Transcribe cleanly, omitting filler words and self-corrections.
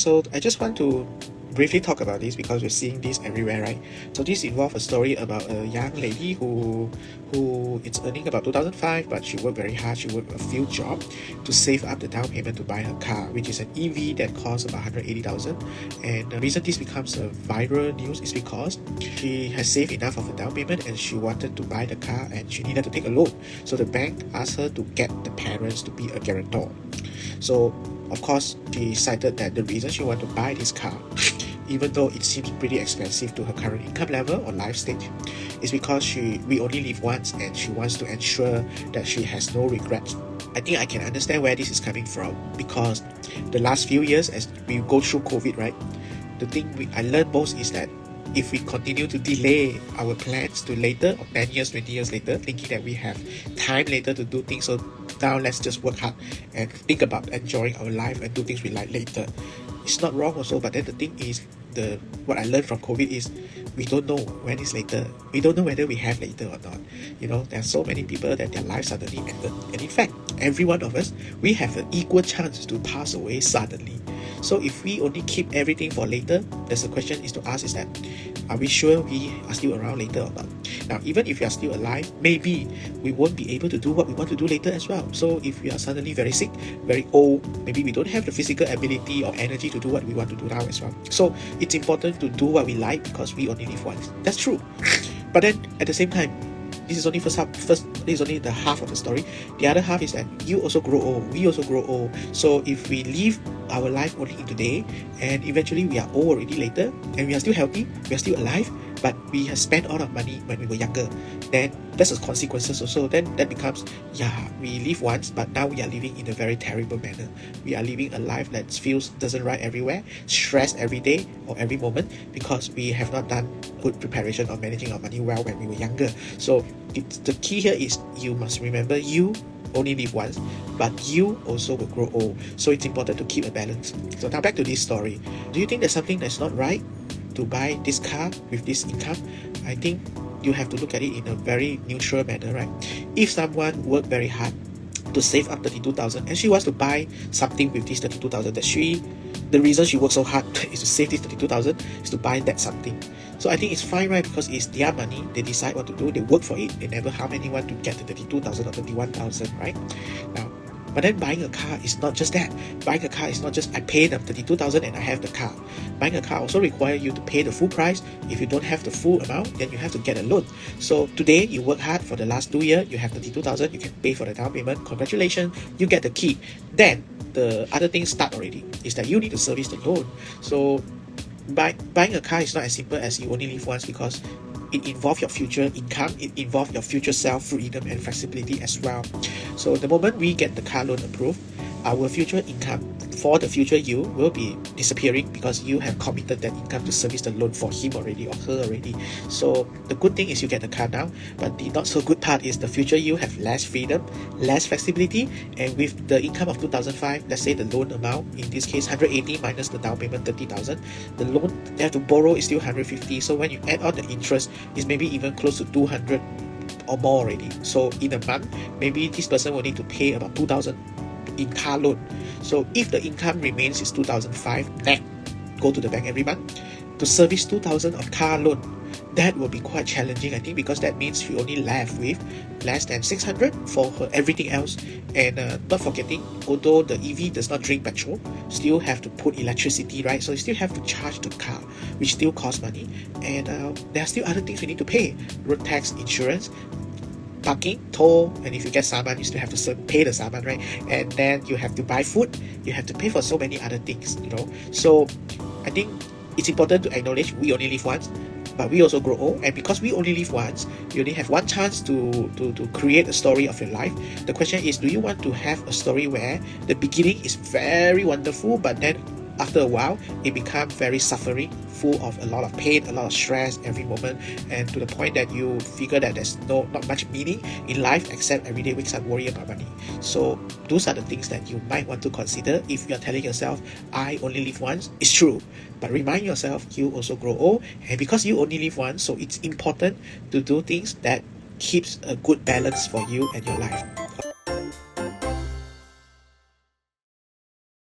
So I just want to briefly talk about this because we're seeing this everywhere, right? So this involves a story about a young lady who is earning about 2005, but she worked very hard. She worked a few jobs to save up the down payment to buy her car, which is an EV that costs about 180,000. And the reason this becomes a viral news is because she has saved enough of a down payment and she wanted to buy the car and she needed to take a loan. So the bank asked her to get the parents to be a guarantor. So of course, she cited that the reason she wanted to buy this car, even though it seems pretty expensive to her current income level or life stage, is because we only live once and she wants to ensure that she has no regrets. I think I can understand where this is coming from because the last few years as we go through COVID, right? The thing I learned most is that if we continue to delay our plans to later or 10 years, 20 years later, thinking that we have time later to do things, so now let's just work hard and think about enjoying our life and do things we like later. It's not wrong also, but then the thing is, what I learned from COVID is we don't know when is later. We don't know whether we have later or not. There are so many people that their life suddenly ended. And in fact, every one of us, we have an equal chance to pass away suddenly. So if we only keep everything for later, there's a question is to ask is that, are we sure we are still around later or not? Now, even if we are still alive, maybe we won't be able to do what we want to do later as well. So if we are suddenly very sick, very old, maybe we don't have the physical ability or energy to do what we want to do now as well. So it's important to do what we like because we only live once. That's true. But then at the same time, this is only this is only the half of the story. The other half is that you also grow old, we also grow old. So if we live our life only in today and eventually we are old already later and we are still healthy, we are still alive, but we have spent all our money when we were younger, then that's the consequences also. Then that becomes, we live once, but now we are living in a very terrible manner. We are living a life that doesn't right everywhere, stressed every day or every moment because we have not done good preparation of managing our money well when we were younger. So the key here is you must remember you only live once, but you also will grow old. So it's important to keep a balance. So now back to this story. Do you think there's something that's not right to buy this car with this income? I think you have to look at it in a very neutral manner, right? If someone worked very hard to save up 32,000 and she wants to buy something with this 32,000 the reason she worked so hard is to save this 32,000 is to buy that something. So I think it's fine, right? Because it's their money, they decide what to do, they work for it, they never harm anyone to get the 32,000 or 31,000, right? Now, but then buying a car is not just that. Buying a car is not just I pay them 32,000 and I have the car. Buying a car also requires you to pay the full price. If you don't have the full amount, then you have to get a loan. So today you work hard for the last 2 years, you have 32,000, you can pay for the down payment. Congratulations, you get the key. Then the other things start already. Is that you need to service the loan. So buying a car is not as simple as you only live once because it involves your future income, it involves your future self freedom and flexibility as well. So the moment we get the car loan approved, our future income for the future you will be disappearing because you have committed that income to service the loan for him already or her already. So the good thing is you get the car now, but the not so good part is the future you have less freedom, less flexibility, and with the income of 2005, let's say the loan amount, in this case 180 minus the down payment 30,000, the loan they have to borrow is still 150. So when you add on the interest, it's maybe even close to 200 or more already. So in a month, maybe this person will need to pay about 2,000 in car loan. So if the income remains is 2005 net, go to the bank every month to service 2,000 of car loan, that will be quite challenging, I think, because that means she only left with less than 600 for her everything else. And not forgetting, although the EV does not drink petrol, still have to put electricity, right? So you still have to charge the car, which still costs money. And there are still other things we need to pay: road tax, insurance, parking, toll, and if you get saman, you still have to pay the saman, right? And then you have to buy food, you have to pay for so many other things, So I think it's important to acknowledge we only live once, but we also grow old, and because we only live once, you only have one chance to create a story of your life. The question is, do you want to have a story where the beginning is very wonderful, but then after a while it becomes very suffering, full of a lot of pain, a lot of stress every moment, and to the point that you figure that there's not much meaning in life except every day wakes up worrying about money? So those are the things that you might want to consider if you're telling yourself I only live once. It's true, but remind yourself you also grow old, and because you only live once, so it's important to do things that keeps a good balance for you and your life.